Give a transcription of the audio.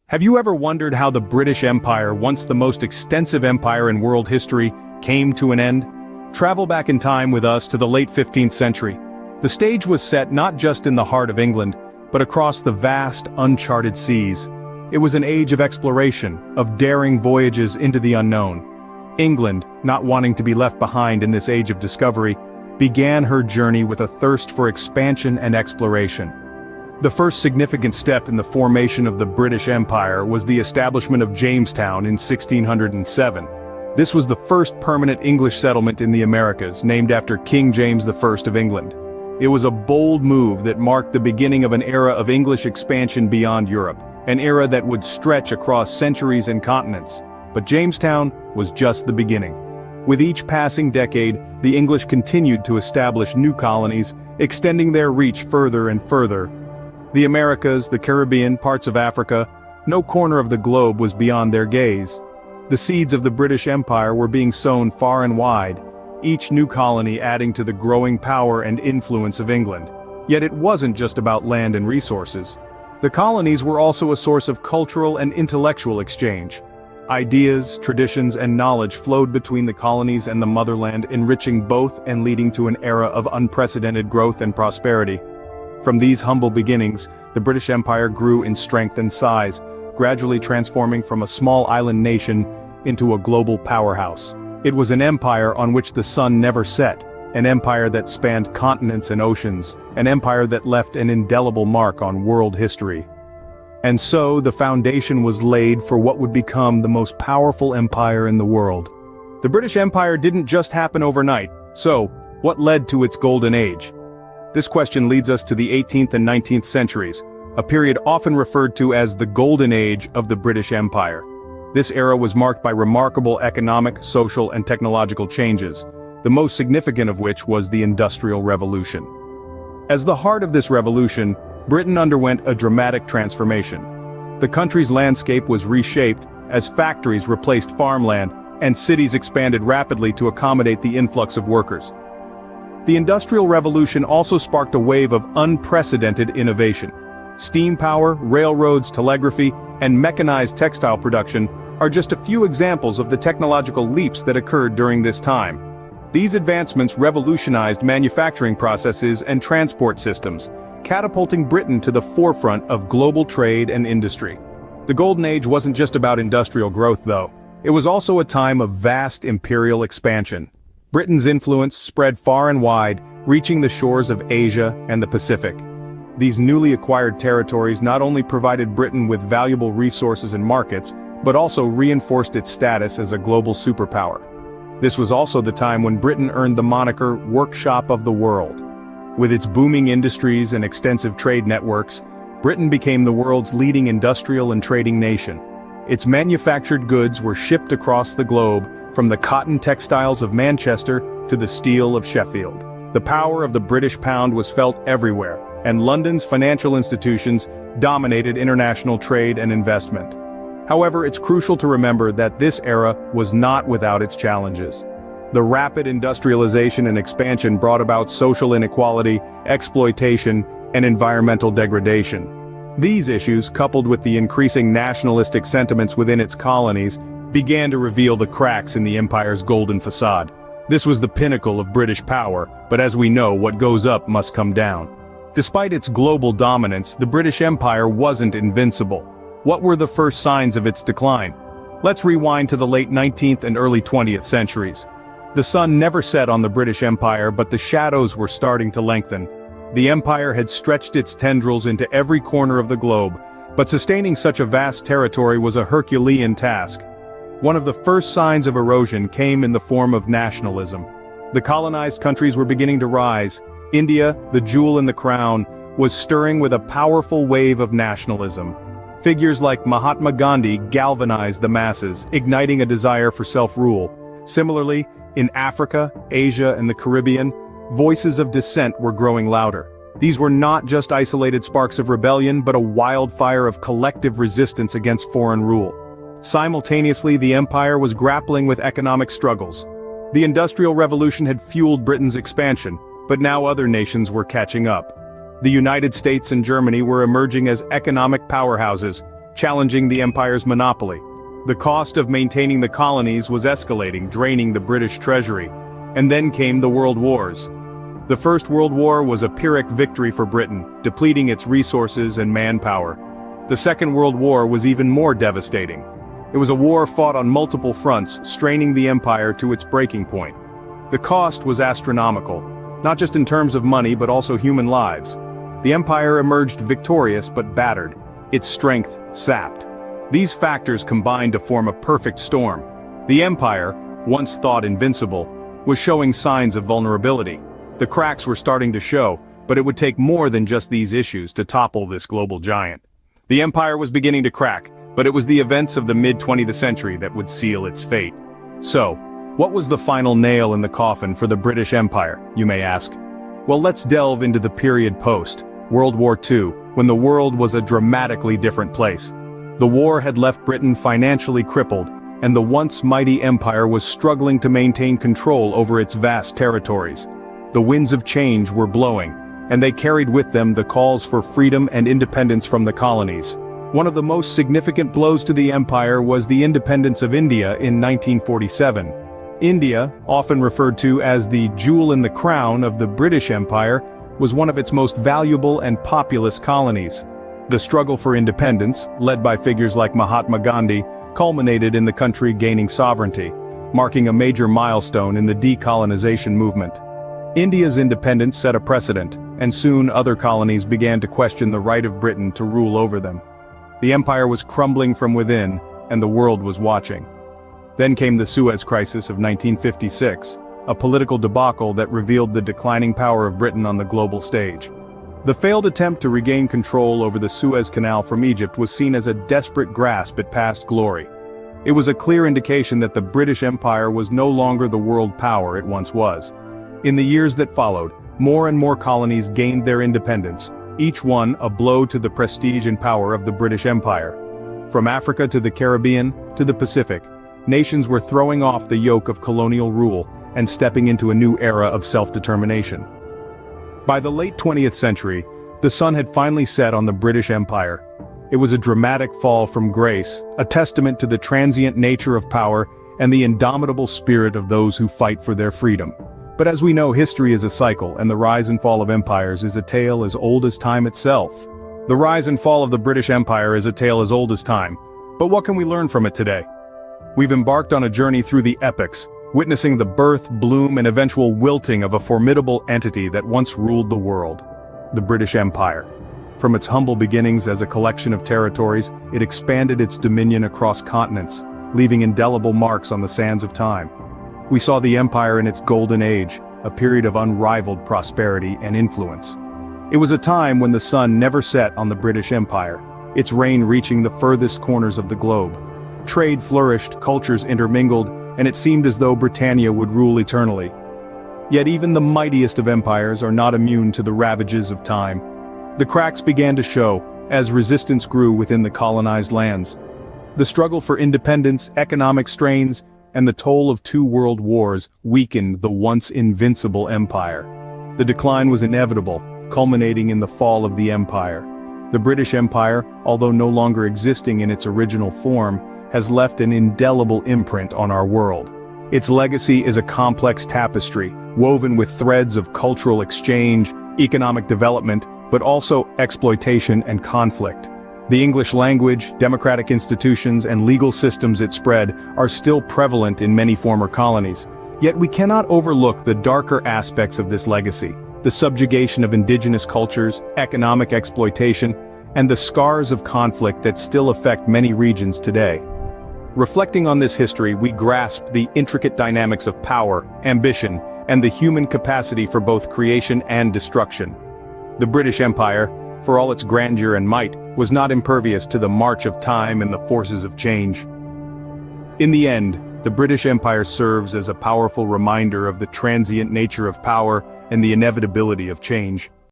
Have you ever wondered how the British Empire, once the most extensive empire in world history, came to an end? Travel back in time with us to the late 15th century. The stage was set not just in the heart of England, but across the vast, uncharted seas. It was an age of exploration, of daring voyages into the unknown. England, not wanting to be left behind in this age of discovery, began her journey with a thirst for expansion and exploration. The first significant step in the formation of the British Empire was the establishment of Jamestown in 1607. This was the first permanent English settlement in the Americas, named after King James I of England. It was a bold move that marked the beginning of an era of English expansion beyond Europe, an era that would stretch across centuries and continents. But Jamestown was just the beginning. With each passing decade, the English continued to establish new colonies, extending their reach further and further. The Americas, the Caribbean, parts of Africa, no corner of the globe was beyond their gaze. The seeds of the British Empire were being sown far and wide, each new colony adding to the growing power and influence of England. Yet it wasn't just about land and resources. The colonies were also a source of cultural and intellectual exchange. Ideas, traditions, and knowledge flowed between the colonies and the motherland, enriching both and leading to an era of unprecedented growth and prosperity. From these humble beginnings, the British Empire grew in strength and size, gradually transforming from a small island nation into a global powerhouse. It was an empire on which the sun never set, an empire that spanned continents and oceans, an empire that left an indelible mark on world history. And so the foundation was laid for what would become the most powerful empire in the world. The British Empire didn't just happen overnight, so what led to its golden age? This question leads us to the 18th and 19th centuries, a period often referred to as the Golden Age of the British Empire. This era was marked by remarkable economic, social, and technological changes, the most significant of which was the Industrial Revolution. As the heart of this revolution, Britain underwent a dramatic transformation. The country's landscape was reshaped as factories replaced farmland, and cities expanded rapidly to accommodate the influx of workers. The Industrial Revolution also sparked a wave of unprecedented innovation. Steam power, railroads, telegraphy, and mechanized textile production are just a few examples of the technological leaps that occurred during this time. These advancements revolutionized manufacturing processes and transport systems, catapulting Britain to the forefront of global trade and industry. The Golden Age wasn't just about industrial growth, though. It was also a time of vast imperial expansion. Britain's influence spread far and wide, reaching the shores of Asia and the Pacific. These newly acquired territories not only provided Britain with valuable resources and markets, but also reinforced its status as a global superpower. This was also the time when Britain earned the moniker "Workshop of the World." With its booming industries and extensive trade networks, Britain became the world's leading industrial and trading nation. Its manufactured goods were shipped across the globe, from the cotton textiles of Manchester to the steel of Sheffield. The power of the British pound was felt everywhere, and London's financial institutions dominated international trade and investment. However, it's crucial to remember that this era was not without its challenges. The rapid industrialization and expansion brought about social inequality, exploitation, and environmental degradation. These issues, coupled with the increasing nationalistic sentiments within its colonies, began to reveal the cracks in the empire's golden facade. This was the pinnacle of British power, but as we know, what goes up must come down. Despite its global dominance, the British Empire wasn't invincible. What were the first signs of its decline? Let's rewind to the late 19th and early 20th centuries. The sun never set on the British Empire, but the shadows were starting to lengthen. The empire had stretched its tendrils into every corner of the globe, but sustaining such a vast territory was a Herculean task. One of the first signs of erosion came in the form of nationalism. The colonized countries were beginning to rise. India, the jewel in the crown, was stirring with a powerful wave of nationalism. Figures like Mahatma Gandhi galvanized the masses, igniting a desire for self-rule. Similarly, in Africa, Asia, and the Caribbean, voices of dissent were growing louder. These were not just isolated sparks of rebellion, but a wildfire of collective resistance against foreign rule. Simultaneously, the empire was grappling with economic struggles. The Industrial Revolution had fueled Britain's expansion, but now other nations were catching up. The United States and Germany were emerging as economic powerhouses, challenging the empire's monopoly. The cost of maintaining the colonies was escalating, draining the British treasury. And then came the World Wars. The First World War was a Pyrrhic victory for Britain, depleting its resources and manpower. The Second World War was even more devastating. It was a war fought on multiple fronts, straining the empire to its breaking point. The cost was astronomical, not just in terms of money but also human lives. The empire emerged victorious but battered, its strength sapped. These factors combined to form a perfect storm. The empire, once thought invincible, was showing signs of vulnerability. The cracks were starting to show, but it would take more than just these issues to topple this global giant. The empire was beginning to crack, but it was the events of the mid-20th century that would seal its fate. So, what was the final nail in the coffin for the British Empire, you may ask? Well, let's delve into the period post-World War II, when the world was a dramatically different place. The war had left Britain financially crippled, and the once mighty empire was struggling to maintain control over its vast territories. The winds of change were blowing, and they carried with them the calls for freedom and independence from the colonies. One of the most significant blows to the empire was the independence of India in 1947. India, often referred to as the jewel in the crown of the British Empire, was one of its most valuable and populous colonies. The struggle for independence, led by figures like Mahatma Gandhi, culminated in the country gaining sovereignty, marking a major milestone in the decolonization movement. India's independence set a precedent, and soon other colonies began to question the right of Britain to rule over them. The empire was crumbling from within, and the world was watching. Then came the Suez Crisis of 1956, a political debacle that revealed the declining power of Britain on the global stage. The failed attempt to regain control over the Suez Canal from Egypt was seen as a desperate grasp at past glory. It was a clear indication that the British Empire was no longer the world power it once was. In the years that followed, more and more colonies gained their independence, each one a blow to the prestige and power of the British Empire. From Africa to the Caribbean to the Pacific, nations were throwing off the yoke of colonial rule and stepping into a new era of self-determination. By the late 20th century, the sun had finally set on the British Empire. It was a dramatic fall from grace, a testament to the transient nature of power and the indomitable spirit of those who fight for their freedom. But as we know, history is a cycle, and the rise and fall of empires is a tale as old as time itself. The rise and fall of the British Empire is a tale as old as time, but what can we learn from it today? We've embarked on a journey through the epochs, witnessing the birth, bloom, and eventual wilting of a formidable entity that once ruled the world, the British Empire. From its humble beginnings as a collection of territories, it expanded its dominion across continents, leaving indelible marks on the sands of time. We saw the empire in its golden age, a period of unrivaled prosperity and influence. It was a time when the sun never set on the British Empire, its reign reaching the furthest corners of the globe. Trade flourished, cultures intermingled, and it seemed as though Britannia would rule eternally. Yet even the mightiest of empires are not immune to the ravages of time. The cracks began to show, as resistance grew within the colonized lands. The struggle for independence, economic strains, and the toll of 2 world wars weakened the once invincible empire. The decline was inevitable, culminating in the fall of the empire. The British Empire, although no longer existing in its original form, has left an indelible imprint on our world. Its legacy is a complex tapestry, woven with threads of cultural exchange, economic development, but also exploitation and conflict. The English language, democratic institutions, and legal systems it spread are still prevalent in many former colonies. Yet we cannot overlook the darker aspects of this legacy: the subjugation of indigenous cultures, economic exploitation, and the scars of conflict that still affect many regions today. Reflecting on this history, we grasp the intricate dynamics of power, ambition, and the human capacity for both creation and destruction. The British Empire, for all its grandeur and might, was not impervious to the march of time and the forces of change. In the end, the British Empire serves as a powerful reminder of the transient nature of power and the inevitability of change.